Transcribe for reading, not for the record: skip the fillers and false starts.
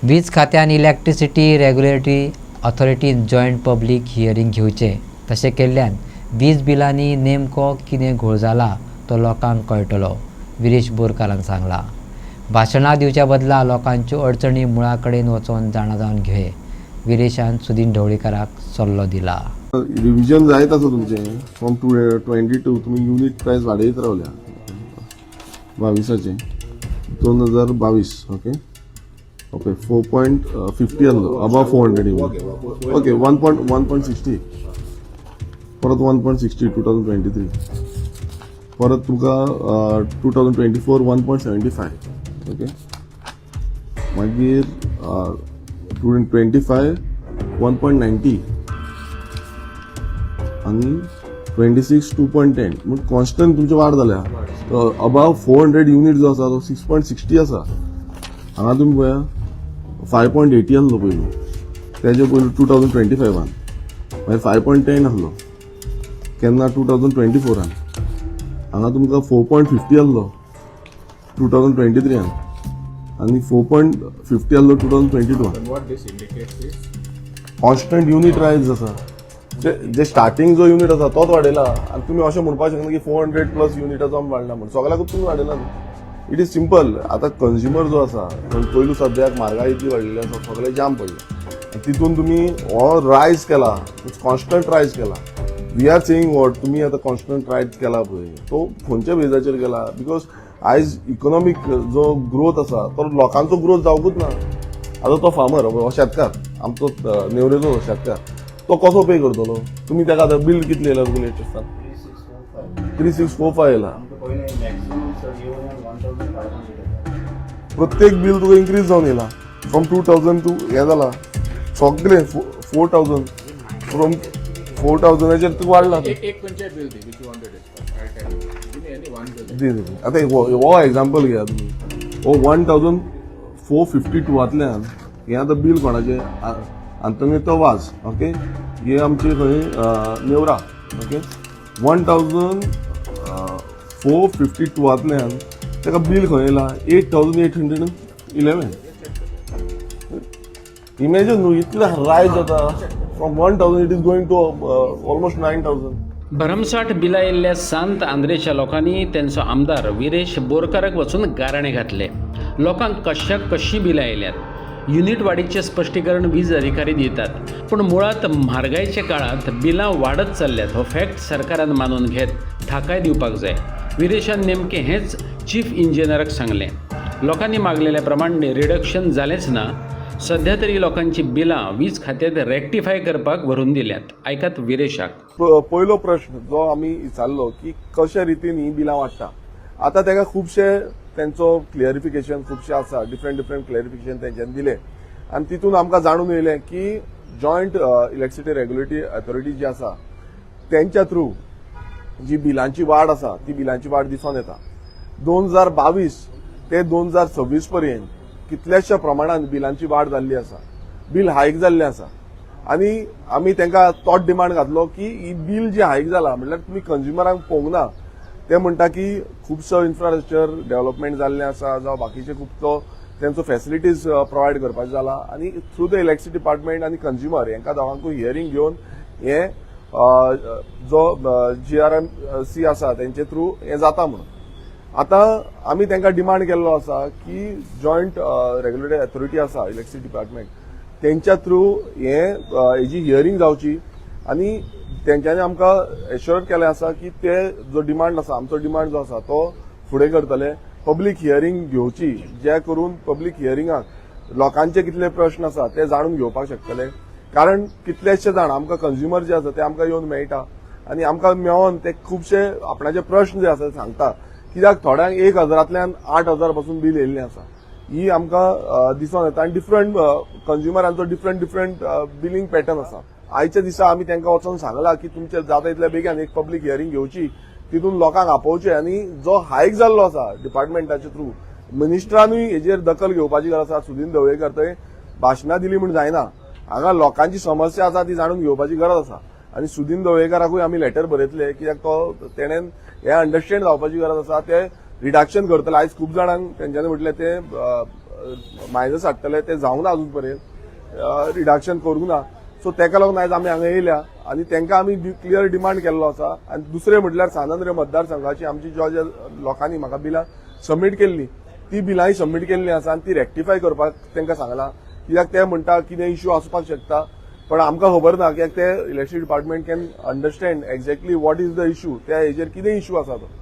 वीज खात्यान electricity regulatory ऑथॉरिटीन जॉयंट पब्लीक हियरींग घेवचें. तशें केल्ल्यान वीज बिलांनी नेमको कितें घोळ जाला तो लोकांक कळटलो, विरेश बोरकारान सांगलां. भाशणां दिवच्या बदला लोकांच्यो अडचणी मुळा कडेन वचून जाणा जावन घेवचे, विरेशान सुदीन ढवळीकाराक सल्लो दिला. रिव्हिजन जायत आसा तुमचें फ्रॉम 22 तुमी युनिट प्रायस वाडयत रावल्या 22चे 2022 ओके 4.50 आहलो अबाव 400 युनिट ओके 1.60 परत 1.60 2023 परत तुमका 2024 1.75 ओके मागीर 2025 1.90 आणि 26 2.10 मग कॉन्स्टंट तुमची वाढ जाल्या. अबाव 400 युनिट जो आसा तो 6.60 आसा. हांगा तुम्ही पळया 5.80 आहलो पयलू, तेजे पयलू 2025 मागीर 5.10 आहलो केन्ना 2024 हांगा तुमकां 4.50 आहलो 2023 आनी 4.50 आहलो 2022. कॉन्स्टंट युनिट रायज आसा. जे स्टार्टिंग जो युनिट आसा तोच वाडयला आनी तुमी अशें म्हणपाक शकना की 400 प्लस युनिटाचो आमी वाडला म्हणून. सगळ्याकूच तुमी वाडयला न्हू. It is simple. आतां कंज्युमर जो आसा पयलू सद्याक म्हारगाय इतली वाडलेली आसा, सगळे जाम पडले. तितून तुमी हो रायज केला, कॉन्स्टंट रायज केला. वी आर सेईंग वॉट तुमी आतां कॉन्स्टंट रायज केला पळय तो खंयच्या बेजाचेर केला. बिकॉज आयज इकॉनॉमीक जो ग्रोथ आसा तो लोकांचो ग्रोथ जावंकूच ना. आतां तो फार्मर हो शेतकार आमचो नेवरेचो शेतकार तो कसो पे करतलो. तुम्ही ताका आतां बिल कितले येयला तुका लेटेस्टान 3645 येयला. प्रत्येक बिल तुका इन्क्रीज जावन येयला. फ्रॉम 2000 टू हे जाला सगळे 4000 फ्रॉम 4000 तुका वाडला. आतां हो एक्झाम्पल घेया तुमी. हो 1452 हे आतां बिल कोणाचें अंतर्गत वाज ओके हे आमचे खंय नेवरा ओके 1452 ताका बिल खंय येयला 8811. इमॅजिन न्हू इतले रायज जाता. From 1000 it is going to almost 9000. भरमसाठ बिलां येयल्ल्या सांत आंद्रेच्या लोकांनी त्यांचो आमदार विरेश बोरकाराक वचून गाराणे घातले. लोकांक कशाक कशी बिलां येयल्यात. युनिट वाडीचे स्पश्टीकरण वीज अधिकारी दितात, पण मुळात म्हारगायेच्या काळात बिलां वाडत चल्ल्यात हो फॅक्ट सरकारान मानून घेत थाकाय दिवपाक जाय. विरेशान नेमकें हेच चीफ इंजिनियराक सांगलें. लोकांनी मागलेल्या प्रमाणे रिडक्शन जालेंच ना. सध्या तरी लोकांची बिलां वीज खात्यात रेक्टिफाय करपाक व्हरून दिल्यात. आयकात विरेशाक. पयलो प्रश्न जो आमी विचारलो की कशा रितीन ही बिलां वाडटा. आतां ताका खुबशे त्यांचो क्लियरिफिकेशन खुबशे आसा. डिफरंट क्लियरिफिकेशन तेंच्यांनी दिलें आनी तितून आमकां जाणून येयलें की जॉयंट इलेक्ट्रिसिटी रेग्युलेटरी ऑथॉरिटी जी आसा तेंच्या थ्रू जी बिलांची वाड आसा ती बिलांची वाड दिसून येता. 2022 ते 2026 पर्यंत कितल्याशा प्रमाणात बिलांची वाड जाल्ली आसा. बील हायक जाल्लें आसा आनी आमी तांकां तोच डिमांड घातलो की ही बील जी हायक जाला म्हणल्यार तुमी कंज्युमरांक पळोवंक ना. ते म्हणटा की खुबसो इन्फ्रास्ट्रक्चर डेव्हलपमेंट जाल्लें आसा जावं बाकीचे खुबसो तेंचो फॅसिलिटीज प्रोवायड करपाचो जाला आनी थ्रू द इलेक्ट्रिसिटी डिपार्टमेंट आनी कंज्युमर हेंकां दोगांकूय हियरींग घेवन हे जो GRMC आसा तेंचे थ्रू हे जाता म्हणून. आतां आमी तांकां डिमांड केल्लो आसा की जॉयंट रेग्युलेटरी ऑथॉरिटी आसा इलेक्ट्रिसिटी डिपार्टमेंट तेंच्या थ्रू हेजी हियरींग जावची आनी तेंच्यांनी आमकां एश्योर केलें आसा की ते जो डिमांड आसा आमचो डिमांड जो आसा तो फुडें करतले. पब्लीक हियरींग घेवची जे करून पब्लीक हियरिंगाक लोकांचे कितले प्रश्न आसा ते जाणून घेवपाक शकतले. कारण कितलेशे जाण आमकां कंज्युमर जे आसा ते आमकां येवन मेळटा आनी आमकां मेळोन ते खुबशे आपणाचे प्रश्न जे आसा ते सांगता. कित्याक थोड्यांक 1000तल्यान 8000 पासून बील येयल्लें आसा. ही आमकां दिसून येता आनी डिफरंट कंज्युमरांचो डिफरंट बिलिंग पॅटर्न आसा. आयच्या दिसा आमी तांकां वचून सांगलां की तुमचे जाता इतल्या बेगीन एक पब्लीक हियरींग घेवची तितून लोकांक आपोवचे आनी जो हायक जाल्लो आसा डिपार्टमेंटाचे थ्रू मिनिस्टरानूय हेजेर दखल घेवपाची गरज आसा. सुदीन ढवळीकर थंय भाशणां दिली म्हूण जायना. हांगा लोकांची समस्या आसा ती जाणून घेवपाची गरज आसा आनी सुदीन ढवळीकराकूय आमी लेटर बरयतले कित्याक तो तेणेन हे अंडरस्टँड जावपाची गरज आसा. ते रिडक्शन करतले. आयज खूब जाणांक तेंच्यांनी म्हटलें ते मायनस हाडटले ते जावना अजून पर्यंत रिडक्शन करूंक ना. सो तेका लागून आयज आमी हांगा येयल्या आनी तांकां आमी क्लियर डिमांड केल्लो आसा. आनी दुसरें म्हटल्यार सांद्रे मतदारसंघाची आमची ज्या लोकांनी म्हाका बिलां सबमीट केल्ली ती बिलांय सबमीट केल्ली आसा आनी ती रेक्टिफाय करपाक तांकां सांगलां. कित्याक ते म्हणटा कितें इश्यू आसपाक शकता पण आमकां खबर ना कित्याक ते election department can understand exactly what is the issue, त्या हेजेर कितें इश्यू आसा तो.